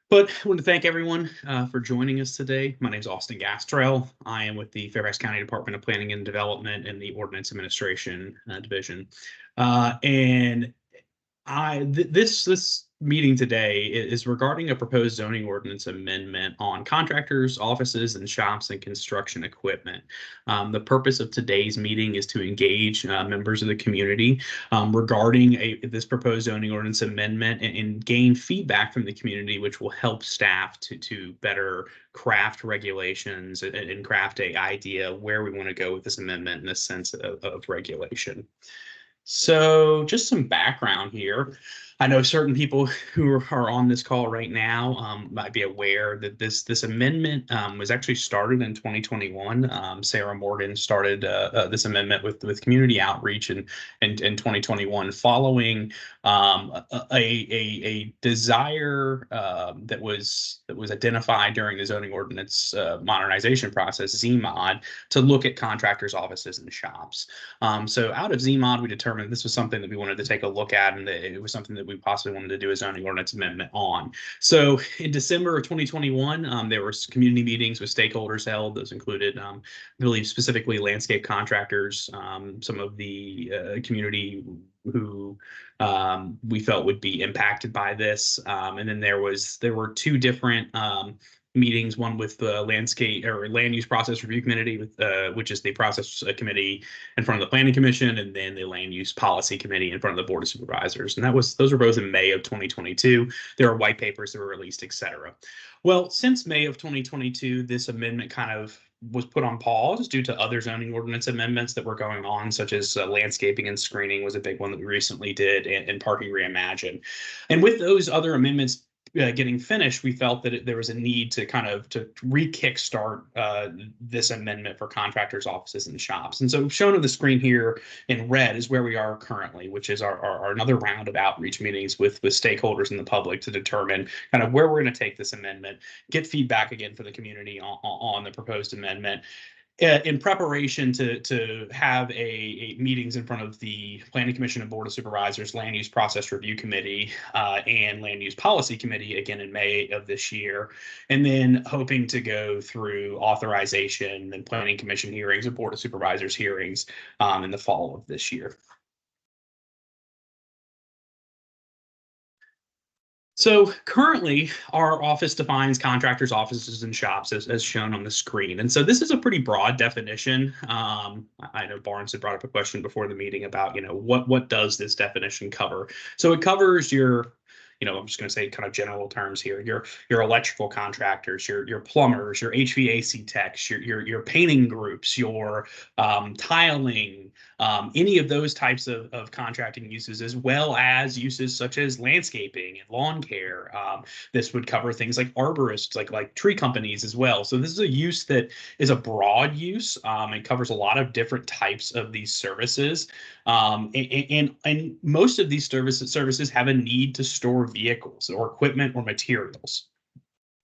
But I want to thank everyone for joining us today. My name is Austin Gastrell. I am with the Fairfax County Department of Planning and Development in the Ordinance Administration Division. And this meeting today is regarding a proposed zoning ordinance amendment on contractors, offices, and shops and construction equipment. The purpose of today's meeting is to engage members of the community regarding this proposed zoning ordinance amendment and gain feedback from the community, which will help staff to better craft regulations and craft an idea where we want to go with this amendment in the sense of regulation. So just some background here. I know certain people who are on this call right now might be aware that this amendment was actually started in 2021. Sarah Morgan started this amendment with community outreach in 2021, following a desire that was identified during the zoning ordinance modernization process, ZMOD, to look at contractors' offices and shops. So out of ZMOD, we determined this was something that we wanted to take a look at, and it was something that we possibly wanted to do a zoning ordinance amendment on. So in December of 2021, there were community meetings with stakeholders held. Those included, I believe, specifically landscape contractors, some of the community who we felt would be impacted by this. And then there were two different meetings, one with the landscape or land use process review committee, which is the process committee in front of the planning commission, and then the land use policy committee in front of the board of supervisors. And those were both in May of 2022. There are white papers that were released, et cetera. Well, since May of 2022, this amendment kind of was put on pause due to other zoning ordinance amendments that were going on, such as landscaping and screening was a big one that we recently did, and parking reimagined. And with those other amendments getting finished, we felt that there was a need to re-kickstart this amendment for contractors' offices and shops. And so shown on the screen here in red is where we are currently, which is our another round of outreach meetings with stakeholders and the public to determine kind of where we're going to take this amendment, get feedback again for the community on the proposed amendment, in preparation to have a meetings in front of the Planning Commission and Board of Supervisors, Land Use Process Review Committee, and Land Use Policy Committee again in May of this year, and then hoping to go through authorization and Planning Commission hearings and Board of Supervisors hearings in the fall of this year. So currently, our office defines contractors' offices and shops as shown on the screen. And so this is a pretty broad definition. I know Barnes had brought up a question before the meeting about, what does this definition cover? So it covers your, I'm just going to say kind of general terms here. Your electrical contractors, your plumbers, your HVAC techs, your painting groups, your tiling, any of those types of contracting uses, as well as uses such as landscaping and lawn care. This would cover things like arborists, like tree companies as well. So this is a use that is a broad use and covers a lot of different types of these services. And most of these services have a need to store vehicles or equipment or materials.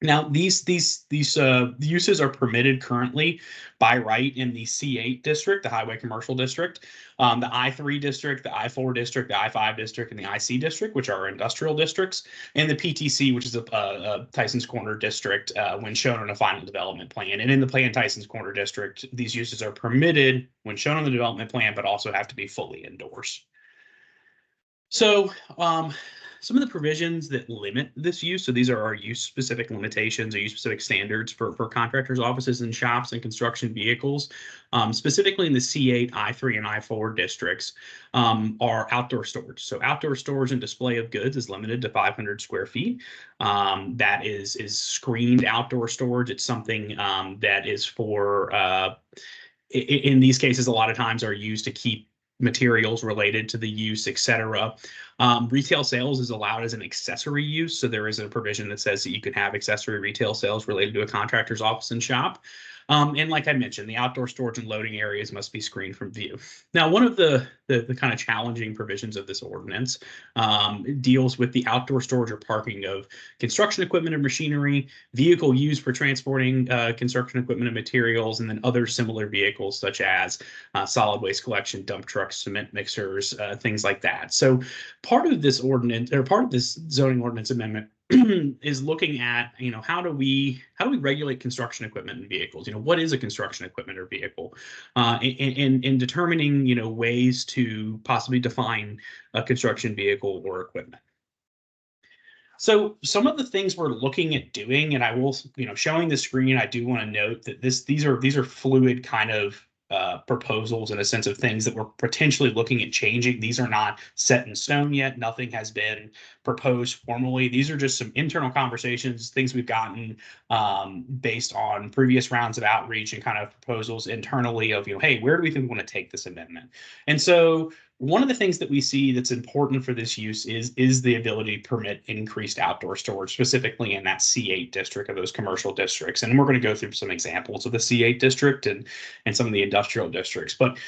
Now, these uses are permitted currently by right in the C8 district, the Highway Commercial District, the I3 district, the I4 district, the I5 district, and the IC district, which are industrial districts, and the PTC, which is a Tyson's Corner district when shown on a final development plan. And in the plan Tyson's Corner district, these uses are permitted when shown on the development plan, but also have to be fully indoors. So some of the provisions that limit this use, so these are our use-specific limitations or use-specific standards for contractors' offices and shops and construction vehicles, specifically in the C8, I3, and I4 districts, are outdoor storage. So outdoor storage and display of goods is limited to 500 square feet. That is screened outdoor storage. It's something that is for, in these cases, a lot of times are used to keep materials related to the use, et cetera. Retail sales is allowed as an accessory use. So there is a provision that says that you can have accessory retail sales related to a contractor's office and shop. And like I mentioned, the outdoor storage and loading areas must be screened from view. Now, one of the kind of challenging provisions of this ordinance deals with the outdoor storage or parking of construction equipment and machinery, vehicle used for transporting construction equipment and materials, and then other similar vehicles such as solid waste collection, dump trucks, cement mixers, things like that. So part of this ordinance, or part of this zoning ordinance amendment, is looking at, how do we regulate construction equipment and vehicles? What is a construction equipment or vehicle? In determining, ways to possibly define a construction vehicle or equipment. So some of the things we're looking at doing, and I will, showing the screen, I do want to note that these are fluid kind of proposals, in a sense, of things that we're potentially looking at changing. These are not set in stone yet. Nothing has been proposed formally. These are just some internal conversations, things we've gotten based on previous rounds of outreach and kind of proposals internally of, hey, where do we think we want to take this amendment? And so one of the things that we see that's important for this use is the ability to permit increased outdoor storage, specifically in that C8 district of those commercial districts. And we're going to go through some examples of the C8 district and some of the industrial districts. But,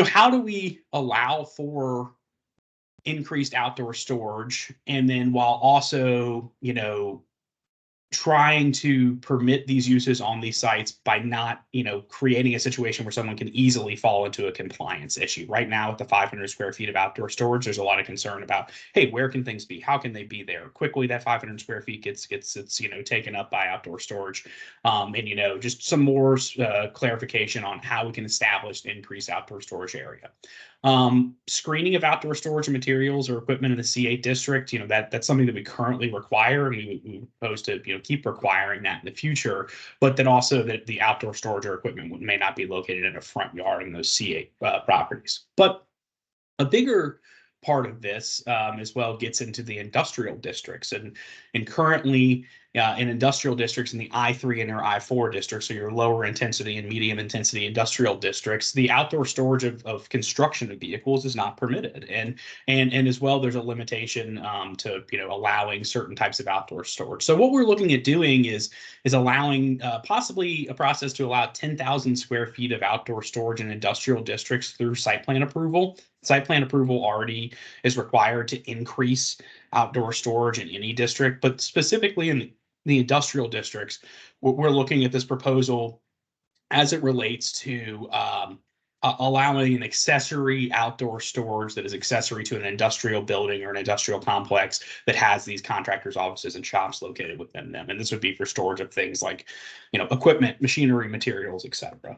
how do we allow for increased outdoor storage, and then while also, trying to permit these uses on these sites by not, creating a situation where someone can easily fall into a compliance issue? Right now, with the 500 square feet of outdoor storage, there's a lot of concern about, hey, where can things be? How can they be there? Quickly, that 500 square feet gets taken up by outdoor storage. And, just some more clarification on how we can establish the increased outdoor storage area. Screening of outdoor storage and materials or equipment in the C8 district, that's something that we currently require, and we propose to, keep requiring that in the future, but then also that the outdoor storage or equipment may not be located in a front yard in those C8 properties. But a bigger part of this as well gets into the industrial districts, and currently in industrial districts, in the I3 and or I4 districts, so your lower intensity and medium intensity industrial districts, the outdoor storage of construction of vehicles is not permitted, and as well there's a limitation to allowing certain types of outdoor storage. So what we're looking at doing is allowing possibly a process to allow 10,000 square feet of outdoor storage in industrial districts through site plan approval. Site plan approval already is required to increase outdoor storage in any district, but specifically in the industrial districts, we're looking at this proposal as it relates to allowing an accessory outdoor storage that is accessory to an industrial building or an industrial complex that has these contractors' offices and shops located within them. And this would be for storage of things like, equipment, machinery, materials, etc.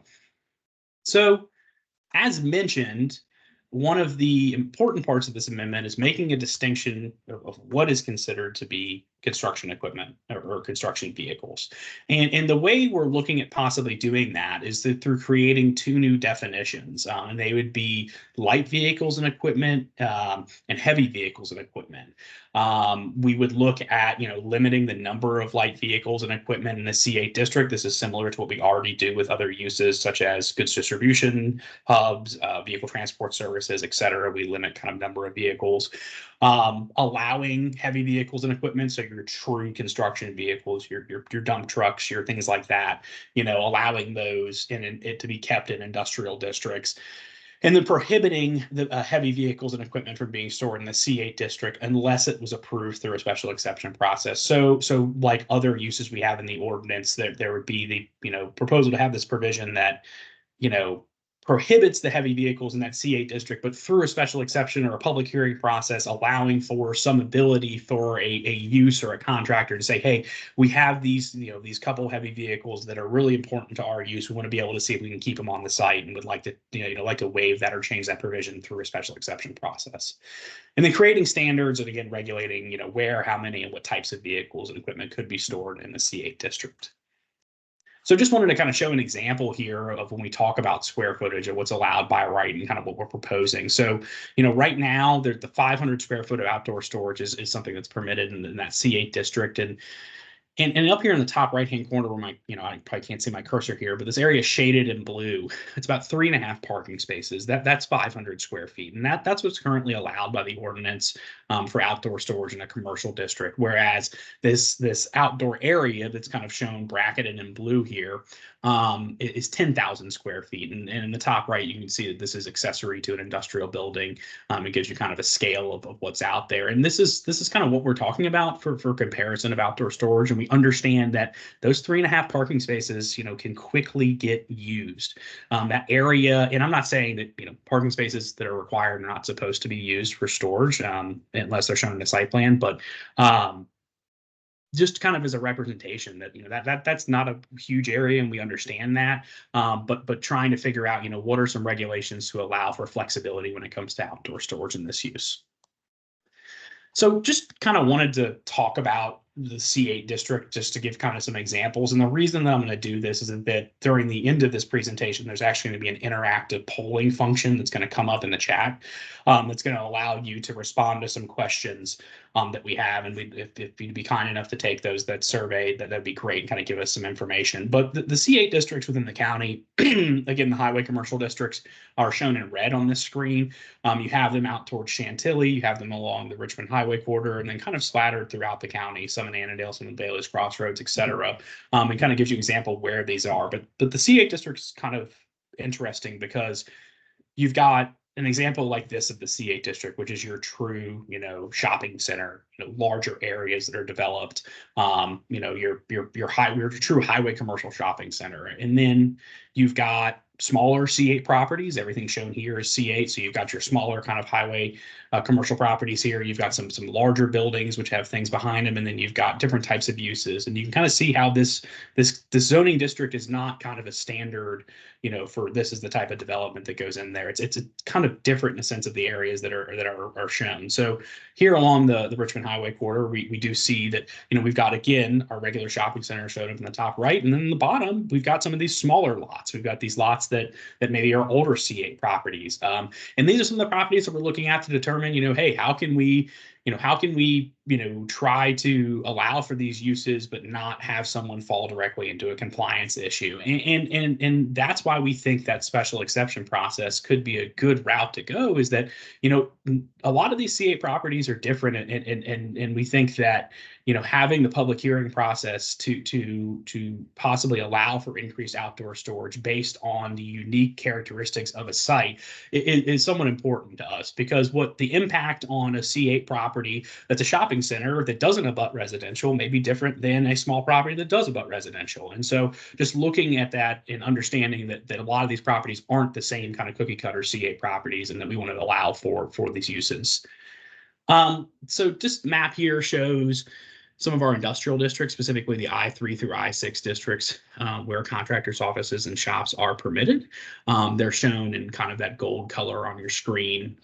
So, as mentioned, one of the important parts of this amendment is making a distinction of what is considered to be construction equipment or construction vehicles. And the way we're looking at possibly doing that is that through creating two new definitions, and they would be light vehicles and equipment and heavy vehicles and equipment. We would look at, limiting the number of light vehicles and equipment in the C8 district. This is similar to what we already do with other uses, such as goods distribution hubs, vehicle transport services, et cetera. We limit kind of number of vehicles. Allowing heavy vehicles and equipment, so your true construction vehicles, your dump trucks, your things like that, allowing those in it to be kept in industrial districts. And then prohibiting the heavy vehicles and equipment from being stored in the C8 district unless it was approved through a special exception process. So like other uses we have in the ordinance, there would be the proposal to have this provision that prohibits the heavy vehicles in that C8 district, but through a special exception or a public hearing process, allowing for some ability for a use or a contractor to say, hey, we have these couple heavy vehicles that are really important to our use. We want to be able to see if we can keep them on the site, and would like to waive that or change that provision through a special exception process. And then creating standards and, again, regulating where, how many, and what types of vehicles and equipment could be stored in the C8 district. So just wanted to kind of show an example here of when we talk about square footage and what's allowed by right and kind of what we're proposing. So, right now, the 500 square foot of outdoor storage is something that's permitted in that C8 district. And up here in the top right-hand corner where I probably can't see my cursor here, but this area is shaded in blue. It's about 3.5 parking spaces. That's 500 square feet. And that's what's currently allowed by the ordinance for outdoor storage in a commercial district. Whereas this outdoor area that's kind of shown bracketed in blue here is 10,000 square feet. And in the top right, you can see that this is accessory to an industrial building. It gives you kind of a scale of what's out there. And this is kind of what we're talking about for comparison of outdoor storage. And we understand that those 3.5 parking spaces, can quickly get used. That area, and I'm not saying that, parking spaces that are required are not supposed to be used for storage, unless they're shown in the site plan, but just kind of as a representation that that's not a huge area, and we understand that, but trying to figure out what are some regulations to allow for flexibility when it comes to outdoor storage and this use. So just kind of wanted to talk about the C8 district just to give kind of some examples. And the reason that I'm going to do this is that during the end of this presentation, there's actually going to be an interactive polling function that's going to come up in the chat, that's going to allow you to respond to some questions that we have. And if you'd be kind enough to take that survey, that'd be great, and kind of give us some information. But the C8 districts within the county, again, the highway commercial districts are shown in red on this screen. You have them out towards Chantilly, you have them along the Richmond Highway corridor, and then kind of splattered throughout the county, some in Annandale, some in Bayless Crossroads, et cetera. And kind of gives you an example of where these are. But the C8 district is kind of interesting because you've got an example like this of the C8 district, which is your true, shopping center, larger areas that are developed, your true highway commercial shopping center. And then you've got smaller C8 properties. Everything shown here is C8. So you've got your smaller kind of highway commercial properties here. You've got some larger buildings which have things behind them, and then you've got different types of uses. And you can kind of see how this zoning district is not kind of a standard, for this is the type of development that goes in there. It's a kind of different in the sense of the areas that are shown. So here along the Richmond Highway corridor, we do see that we've got, again, our regular shopping center shown up in the top right, and then in the bottom we've got some of these smaller lots. We've got these lots that maybe are older C8 properties, and these are some of the properties that we're looking at to determine, hey, how can we try to allow for these uses but not have someone fall directly into a compliance issue. And that's why we think that special exception process could be a good route to go, is that, a lot of these C8 properties are different, and we think that, having the public hearing process to possibly allow for increased outdoor storage based on the unique characteristics of a site is somewhat important to us, because what the impact on a C8 property that's a shopping center that doesn't abut residential may be different than a small property that does abut residential. And so just looking at that and understanding that a lot of these properties aren't the same kind of cookie cutter C8 properties, and that we want to allow for these uses. So this map here shows some of our industrial districts, specifically the I3 through I6 districts, where contractors' offices and shops are permitted. They're shown in kind of that gold color on your screen,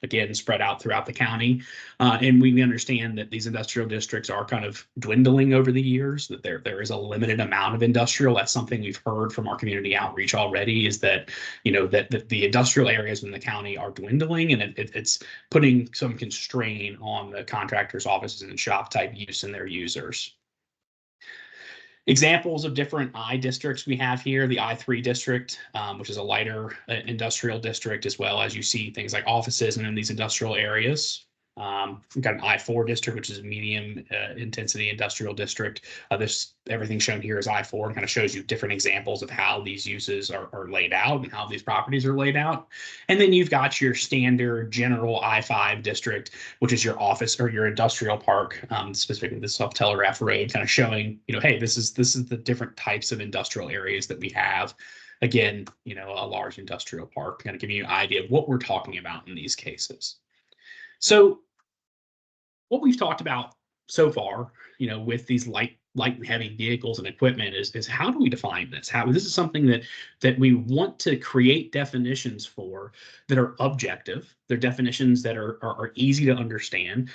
again, spread out throughout the county. And we understand that these industrial districts are kind of dwindling over the years, that there is a limited amount of industrial. That's something we've heard from our community outreach already, is that, that the industrial areas in the county are dwindling, and it's putting some constraint on the contractors' offices and shop type use and their users. Examples of different I districts we have here: the I3 district, which is a lighter industrial district, as well as you see things like offices and in these industrial areas. We've got an I4 district, which is a medium intensity industrial district. Everything shown here is I4, and kind of shows you different examples of how these uses are laid out and how these properties are laid out. And then you've got your standard general I5 district, which is your office or your industrial park, specifically the South Telegraph Road, kind of showing, hey, this is the different types of industrial areas that we have. Again, a large industrial park, kind of giving you an idea of what we're talking about in these cases. So what we've talked about so far, with these light and heavy vehicles and equipment is how do we define this? This is something that we want to create definitions for that are objective. They're definitions that are easy to understand.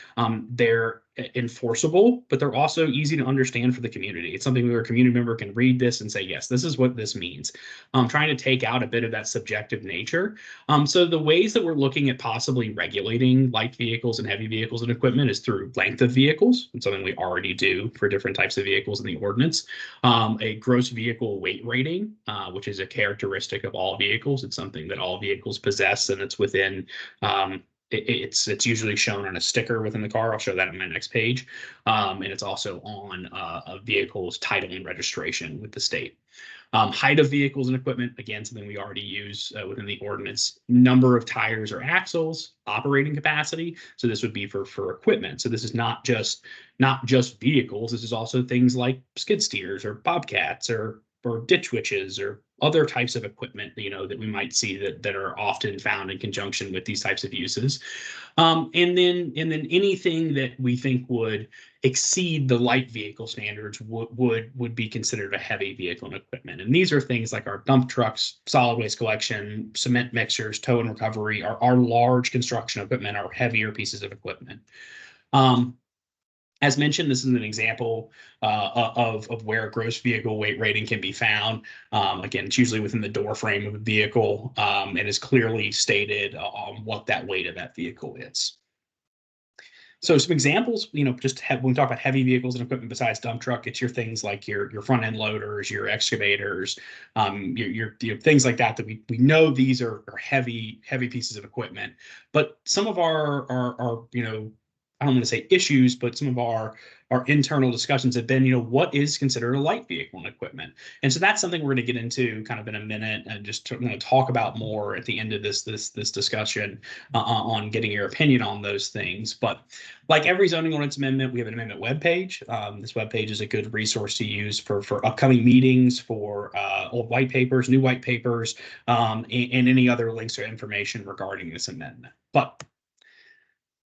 They're enforceable, but they're also easy to understand for the community. It's something where a community member can read this and say, yes, this is what this means. Trying to take out a bit of that subjective nature. So the ways that we're looking at possibly regulating light vehicles and heavy vehicles and equipment is through length of vehicles. It's something we already do for different types of vehicles in the ordinance. A gross vehicle weight rating, which is a characteristic of all vehicles. It's something that all vehicles possess, and it's within it's usually shown on a sticker within the car. I'll show that on my next page. And it's also on a vehicle's title and registration with the state. Height of vehicles and equipment, again, something we already use within the ordinance. Number of tires or axles, operating capacity. So this would be for equipment. So this is not just vehicles. This is also things like skid steers or bobcats or ditch witches or other types of equipment, that we might see that are often found in conjunction with these types of uses. And then anything that we think would exceed the light vehicle standards would be considered a heavy vehicle and equipment. And these are things like our dump trucks, solid waste collection, cement mixers, tow and recovery, our large construction equipment, our heavier pieces of equipment. As mentioned, this is an example of where gross vehicle weight rating can be found. Again, it's usually within the door frame of a vehicle, and is clearly stated on what that weight of that vehicle is. So some examples, just when we talk about heavy vehicles and equipment besides dump truck, it's your things like your front end loaders, your excavators, your things like that we know these are heavy pieces of equipment. But some of our I don't want to say issues, but some of our internal discussions have been, what is considered a light vehicle and equipment? And so that's something we're going to get into kind of in a minute, and just to talk about more at the end of this discussion on getting your opinion on those things. But like every zoning ordinance amendment, we have an amendment webpage. This webpage is a good resource to use for upcoming meetings, for old white papers, new white papers, and any other links or information regarding this amendment. But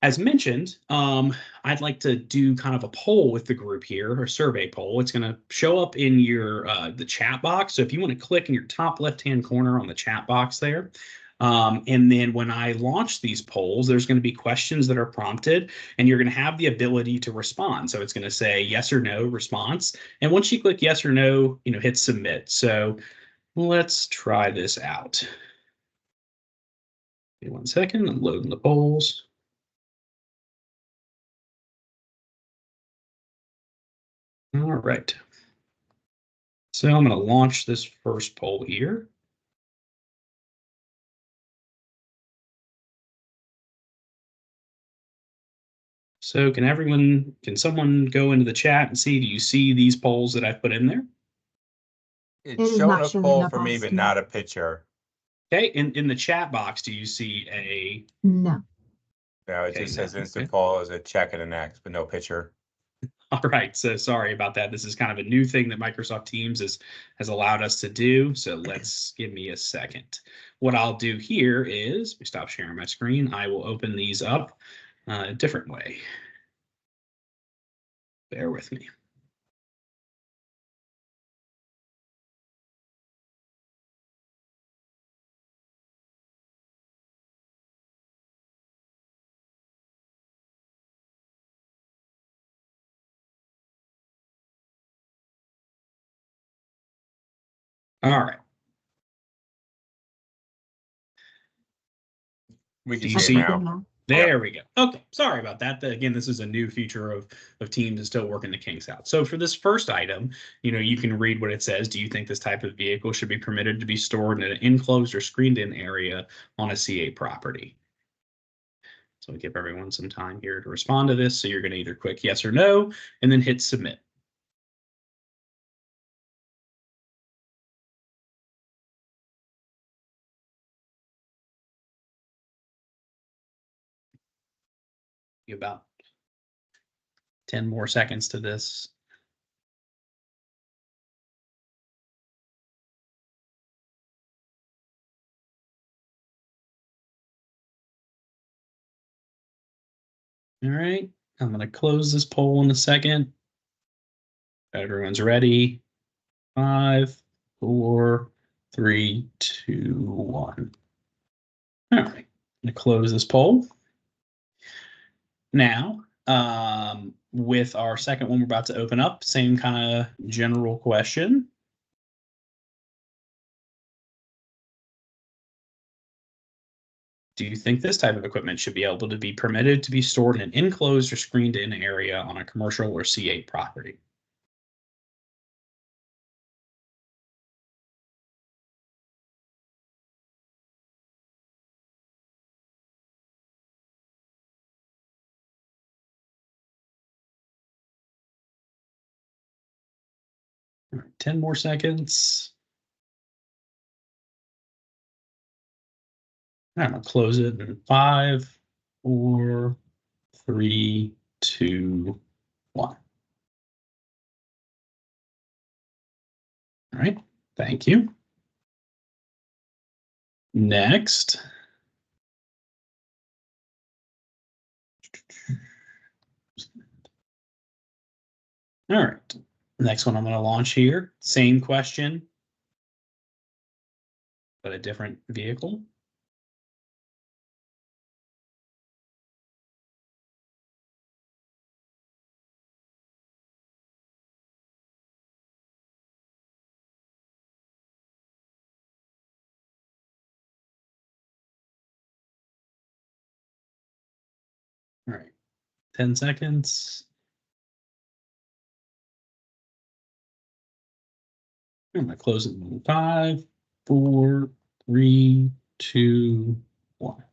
as mentioned, I'd like to do kind of a poll with the group here, or survey poll. It's going to show up in your the chat box. So if you want to click in your top left-hand corner on the chat box there, and then when I launch these polls, there's going to be questions that are prompted, and you're going to have the ability to respond. So it's going to say yes or no response. And once you click yes or no, hit submit. So let's try this out. Give me 1 second. I'm loading the polls. All right. So I'm going to launch this first poll here. So can someone go into the chat and see, do you see these polls that I've put in there? It's showing a poll for me, but not a picture. Okay, in the chat box, do you see a? No. No, it just says instant poll as a check and an X, but no picture. All right, so sorry about that. This is kind of a new thing that Microsoft Teams has allowed us to do. So give me a second. What I'll do here is, we stop sharing my screen. I will open these up a different way. Bear with me. All right. We can see it now. There we go. Okay, sorry about that. Again, this is a new feature of Teams is still working the kinks out. So for this first item, you can read what it says. Do you think this type of vehicle should be permitted to be stored in an enclosed or screened-in area on a C8 property? So we give everyone some time here to respond to this. So you're going to either click yes or no, and then hit submit. About 10 more seconds to this. All right, I'm going to close this poll in a second. Everyone's ready. 5, 4, 3, 2, 1. All right, I'm going to close this poll. Now, with our second one we're about to open up, same kind of general question. Do you think this type of equipment should be able to be permitted to be stored in an enclosed or screened-in area on a commercial or C8 property? All right, 10 more seconds. I'm gonna close it in 5, 4, 3, 2, 1. All right, thank you. Next. All right, next one I'm going to launch here. Same question, but a different vehicle. All right, 10 seconds. I'm going to close it in 5, 4, 3, 2, 1.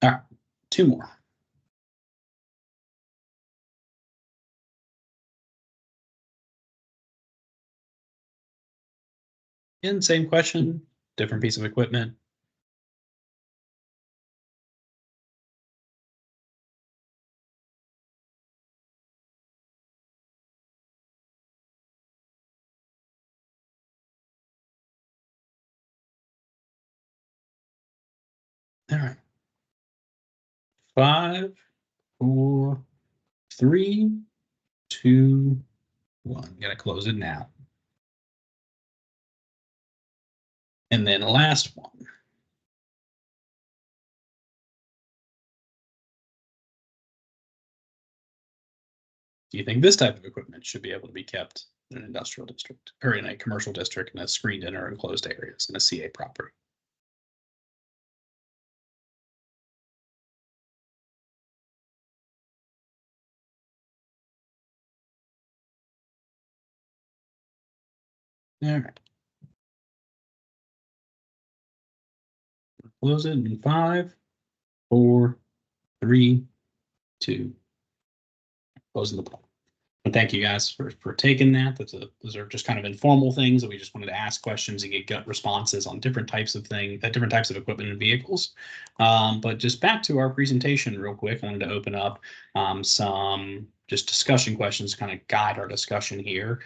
All right, 2 more. And same question, different piece of equipment. All right. 5, 4, 3, 2, 1. Gotta close it now. And then the last one. Do you think this type of equipment should be able to be kept in an industrial district or in a commercial district in a screened in or enclosed areas in a CA property? All right. Close it in 5, 4, 3, 2. Closing the poll. And thank you guys for taking that. Those are just kind of informal things that we just wanted to ask questions and get gut responses on different types of things, different types of equipment and vehicles. But just back to our presentation real quick, I wanted to open up some just discussion questions to kind of guide our discussion here.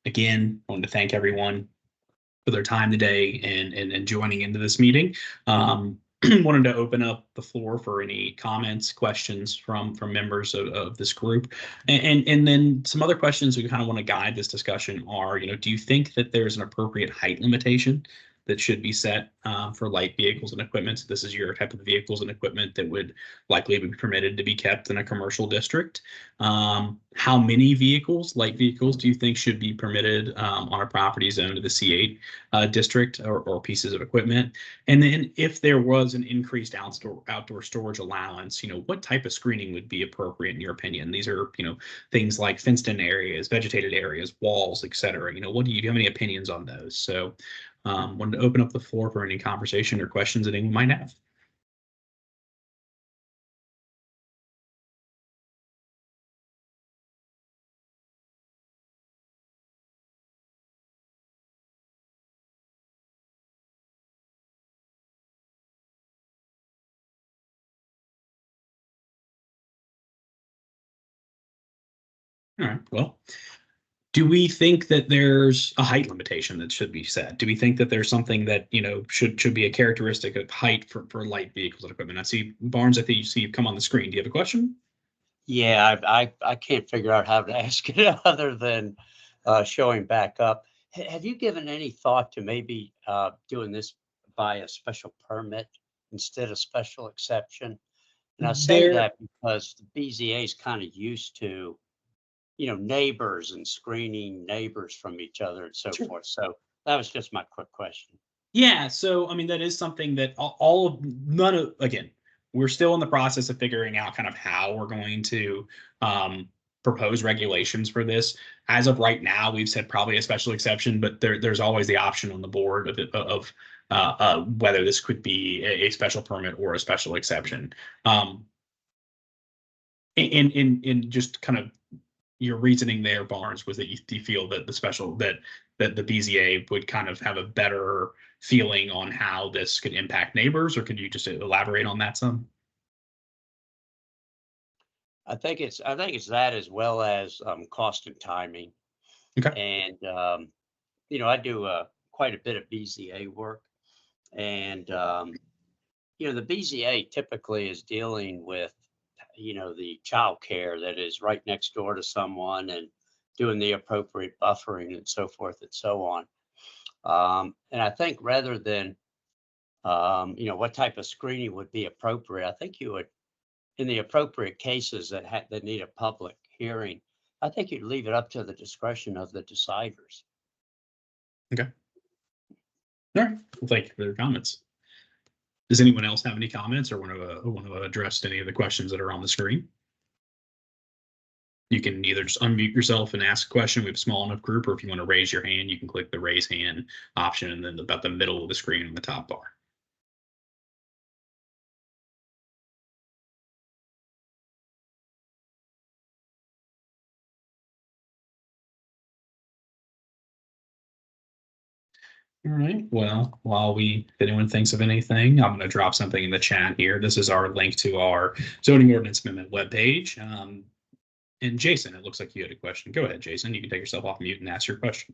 Again, I wanted to thank everyone for their time today and joining into this meeting. Wanted to open up the floor for any comments, questions from members of this group, and then some other questions we kind of want to guide this discussion are, do you think that there's an appropriate height limitation that should be set for light vehicles and equipment? So this is your type of vehicles and equipment that would likely be permitted to be kept in a commercial district. How many vehicles, light vehicles, do you think should be permitted on a property zone to the C8 district or pieces of equipment? And then if there was an increased outdoor storage allowance, what type of screening would be appropriate in your opinion? These are, things like fenced in areas, vegetated areas, walls, et cetera. What do you have any opinions on those? So wanted to open up the floor for any conversation or questions that anyone might have. All right, well, do we think that there's a height limitation that should be set? Do we think that there's something that, should be a characteristic of height for light vehicles and equipment? I see Barnes, I think you see you come on the screen. Do you have a question? Yeah, I can't figure out how to ask it other than showing back up. Have you given any thought to maybe doing this by a special permit instead of special exception? And I say that because the BZA is kind of used to, neighbors and screening neighbors from each other and so forth. So that was just my quick question. Yeah, so I mean that is something that again, we're still in the process of figuring out kind of how we're going to propose regulations for this. As of right now, we've said probably a special exception, but there's always the option on the board of whether this could be a special permit or a special exception. In just kind of your reasoning there, Barnes, was that you feel that that the BZA would kind of have a better feeling on how this could impact neighbors, or could you just elaborate on that some? I think it's that, as well as cost and timing. Okay. And I do quite a bit of BZA work, and the BZA typically is dealing with the child care that is right next door to someone, and doing the appropriate buffering and so forth and so on. And I think, rather than what type of screening would be appropriate, I think you would, in the appropriate cases that need a public hearing, I think you'd leave it up to the discretion of the deciders. Okay. All right. Well, thank you for their comments. Does anyone else have any comments or want to address any of the questions that are on the screen? You can either just unmute yourself and ask a question. We have a small enough group, or if you want to raise your hand, you can click the raise hand option and then about the middle of the screen on the top bar. All right. Well, if anyone thinks of anything, I'm going to drop something in the chat here. This is our link to our zoning ordinance amendment webpage. And Jason, it looks like you had a question. Go ahead, Jason. You can take yourself off mute and ask your question.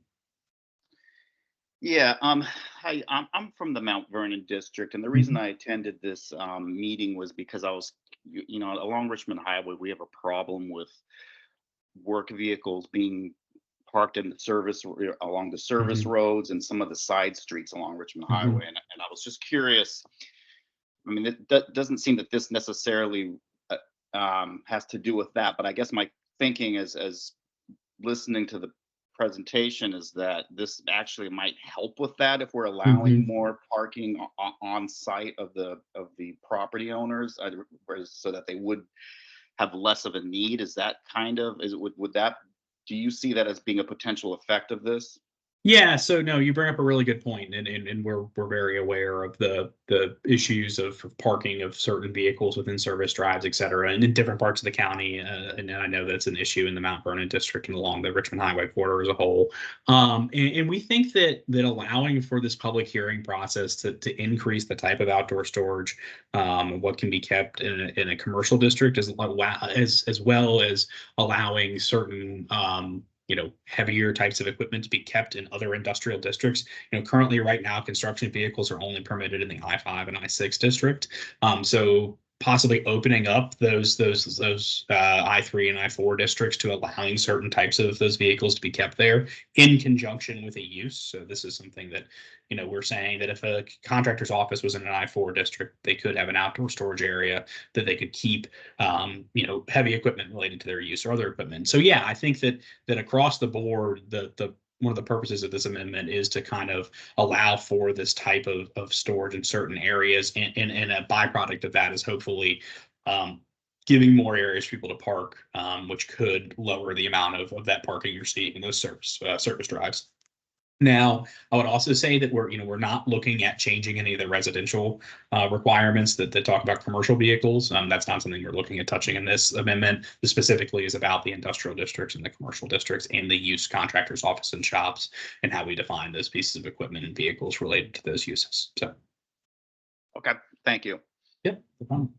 Yeah, hi, I'm from the Mount Vernon district, and the reason I attended this meeting was because I was, along Richmond Highway, we have a problem with work vehicles being parked in the service along the service roads and some of the side streets along Richmond Highway, and I was just curious. I mean, it doesn't seem that this necessarily has to do with that, but I guess my thinking as listening to the presentation is that this actually might help with that if we're allowing more parking on site of the property owners, so that they would have less of a need. Is that would that, do you see that as being a potential effect of this? Yeah, so no, you bring up a really good point, and we're very aware of the issues of parking of certain vehicles within service drives, et cetera, and in different parts of the county. And I know that's an issue in the Mount Vernon district and along the Richmond Highway corridor as a whole. And we think that allowing for this public hearing process to increase the type of outdoor storage, what can be kept in a commercial district, as well as allowing certain heavier types of equipment to be kept in other industrial districts. Currently right now, construction vehicles are only permitted in the I-5 and I-6 district. So possibly opening up those I-3 and I-4 districts to allowing certain types of those vehicles to be kept there in conjunction with a use. So this is something that, we're saying that if a contractor's office was in an I-4 district, they could have an outdoor storage area that they could keep, heavy equipment related to their use or other equipment. So yeah, I think that across the board, one of the purposes of this amendment is to kind of allow for this type of storage in certain areas, and a byproduct of that is hopefully giving more areas for people to park, which could lower the amount of that parking you're seeing in those service drives. Now, I would also say that we're not looking at changing any of the residential requirements that talk about commercial vehicles. That's not something we're looking at touching in this amendment. This specifically is about the industrial districts and the commercial districts and the use contractors' office and shops, and how we define those pieces of equipment and vehicles related to those uses. So, okay, thank you. Yep, no problem.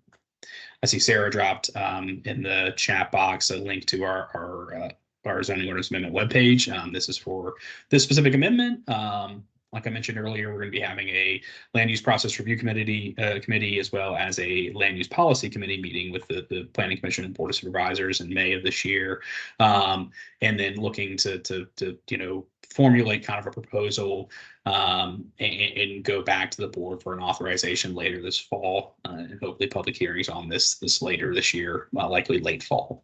I see Sarah dropped in the chat box a link to our zoning ordinance amendment webpage. This is for this specific amendment. Like I mentioned earlier, we're going to be having a land use process review committee, as well as a land use policy committee meeting with the Planning Commission and Board of Supervisors in May of this year, and then looking to formulate kind of a proposal and go back to the board for an authorization later this fall, and hopefully public hearings on this later this year, likely late fall.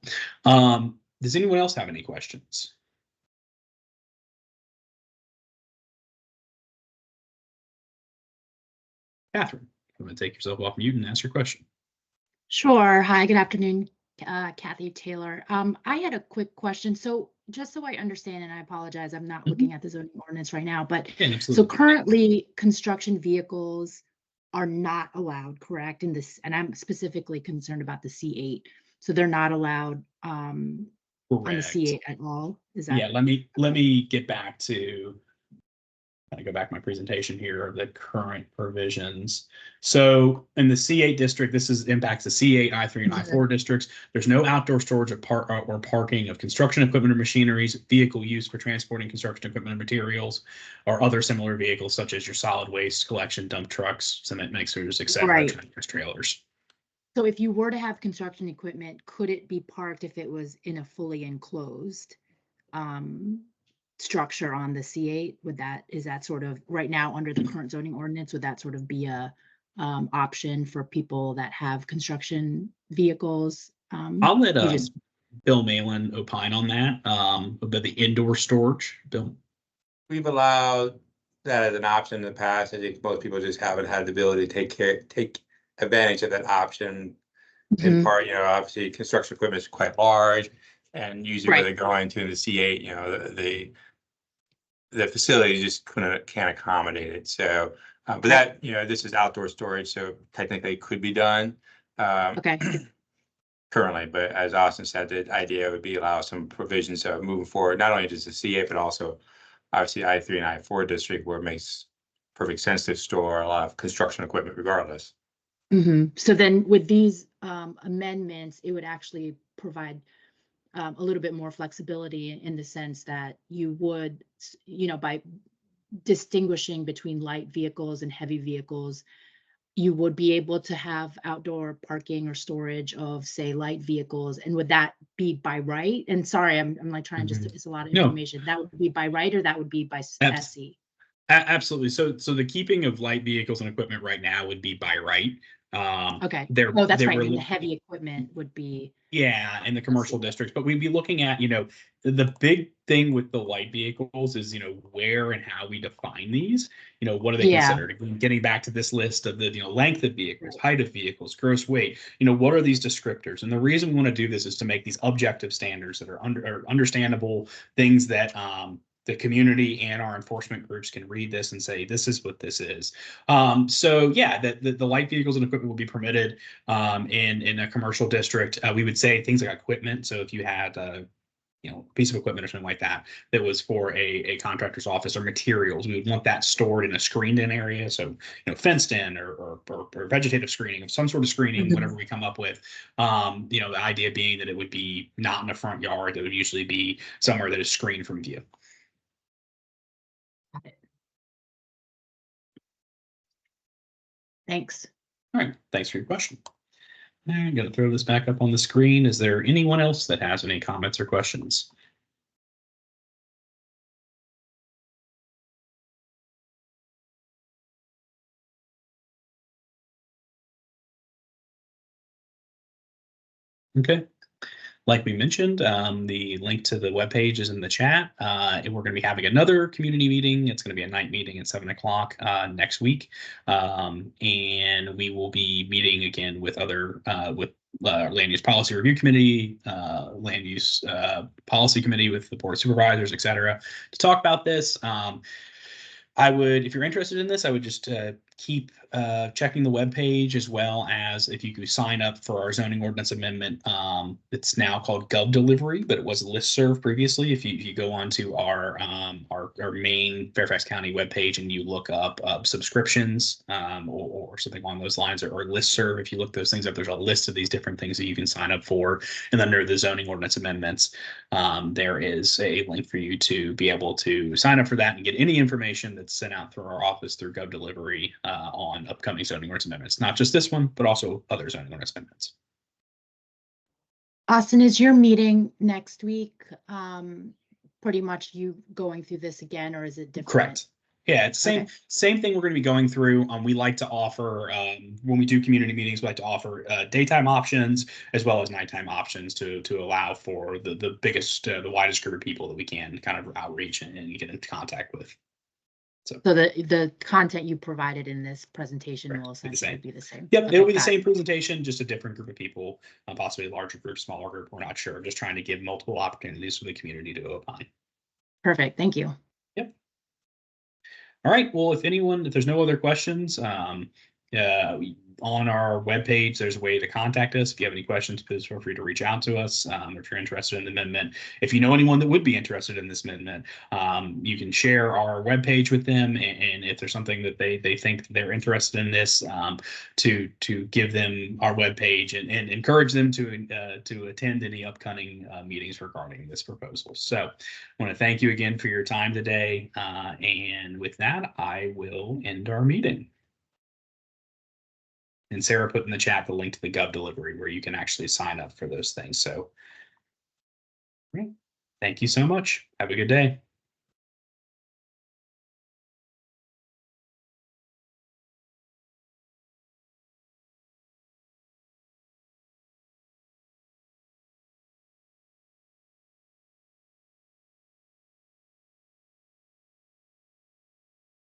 Does anyone else have any questions? Catherine, you want to take yourself off mute and ask your question? Sure. Hi, good afternoon, Kathy Taylor. I had a quick question. So just so I understand, and I apologize, I'm not looking at the zoning ordinance right now, but so currently construction vehicles are not allowed, correct? In this, and I'm specifically concerned about the C8. So they're not allowed on the Correct. C8 at all? Is that? Yeah, let me get back to, I go back to my presentation here of the current provisions. So in the C8 district, this impacts the C8, I3, and I4 districts. There's no outdoor storage of or parking of construction equipment or machineries, vehicle use for transporting construction equipment and materials, or other similar vehicles such as your solid waste collection, dump trucks, cement mixers, etc., Right. tractors, trailers. So if you were to have construction equipment, could it be parked if it was in a fully enclosed structure on the C8? Is that sort of right now under the current zoning ordinance, would that sort of be a option for people that have construction vehicles? I'll let you just Bill Malin opine on that, about the indoor storage. Bill. We've allowed that as an option in the past. I think most people just haven't had the ability to take advantage of that option. In part, obviously construction equipment is quite large, and usually where they're going to the C8, the facility just can't accommodate it. So, but that, this is outdoor storage, so technically it could be done. okay. Currently, but as Austin said, the idea would be allow some provisions of moving forward, not only just the C8, but also obviously I3 and I4 district, where it makes perfect sense to store a lot of construction equipment regardless. So then with these amendments, it would actually provide a little bit more flexibility in the sense that you would, by distinguishing between light vehicles and heavy vehicles, you would be able to have outdoor parking or storage of, say, light vehicles. And would that be by right? And sorry, I'm like trying it's a lot of information. That would be by right, or that would be by SC? Absolutely. So the keeping of light vehicles and equipment right now would be by right. Okay. Oh, that's right. And the heavy equipment would be. Yeah, in the commercial districts, but we'd be looking at, the big thing with the light vehicles is, where and how we define these, what are they considered? Getting back to this list of the, length of vehicles, height of vehicles, gross weight, what are these descriptors? And the reason we want to do this is to make these objective standards that are understandable, things that, the community and our enforcement groups can read this and say, this is what this is. So yeah, the light vehicles and equipment will be permitted in a commercial district. We would say things like equipment. So if you had a piece of equipment or something like that was for a contractor's office, or materials, we would want that stored in a screened-in area. So fenced in or vegetative screening, of some sort of screening, whatever we come up with. The idea being that it would be not in a front yard. It would usually be somewhere that is screened from view. Got it. Thanks. All right. Thanks for your question. I'm going to throw this back up on the screen. Is there anyone else that has any comments or questions? Okay. Like we mentioned, the link to the webpage is in the chat. And we're going to be having another community meeting. It's going to be a night meeting at 7 o'clock next week. And we will be meeting again with other land use policy review committee, land use policy committee with the board of supervisors, et cetera, to talk about this. If you're interested in this, I would just keep checking the webpage, as well as if you could sign up for our zoning ordinance amendment. It's now called Gov Delivery, but it was listserv previously. If you go onto our main Fairfax County webpage and you look up subscriptions or something along those lines, or listserv, if you look those things up, there's a list of these different things that you can sign up for. And under the zoning ordinance amendments, there is a link for you to be able to sign up for that and get any information that's sent out through our office through Gov Delivery on upcoming zoning ordinance amendments, not just this one, but also other zoning ordinance amendments. Austin, is your meeting next week pretty much you going through this again, or is it different? Correct. Yeah, it's same thing we're going to be going through. We like to offer, when we do community meetings, we like to offer daytime options as well as nighttime options to allow for the biggest, the widest group of people that we can kind of outreach and get into contact with. So the content you provided in this presentation will essentially be the same. Yep, it'll be the same presentation, just a different group of people, possibly a larger group, smaller group. We're not sure. Just trying to give multiple opportunities for the community to opine. Perfect. Thank you. Yep. All right. Well, if there's no other questions, on our webpage, there's a way to contact us. If you have any questions, please feel free to reach out to us. If you're interested in the amendment, if you know anyone that would be interested in this amendment, you can share our webpage with them. And if there's something that they think they're interested in this, to give them our webpage and encourage them to attend any upcoming meetings regarding this proposal. So I want to thank you again for your time today. And with that, I will end our meeting. And Sarah put in the chat the link to the Gov delivery where you can actually sign up for those things. So thank you so much. Have a good day.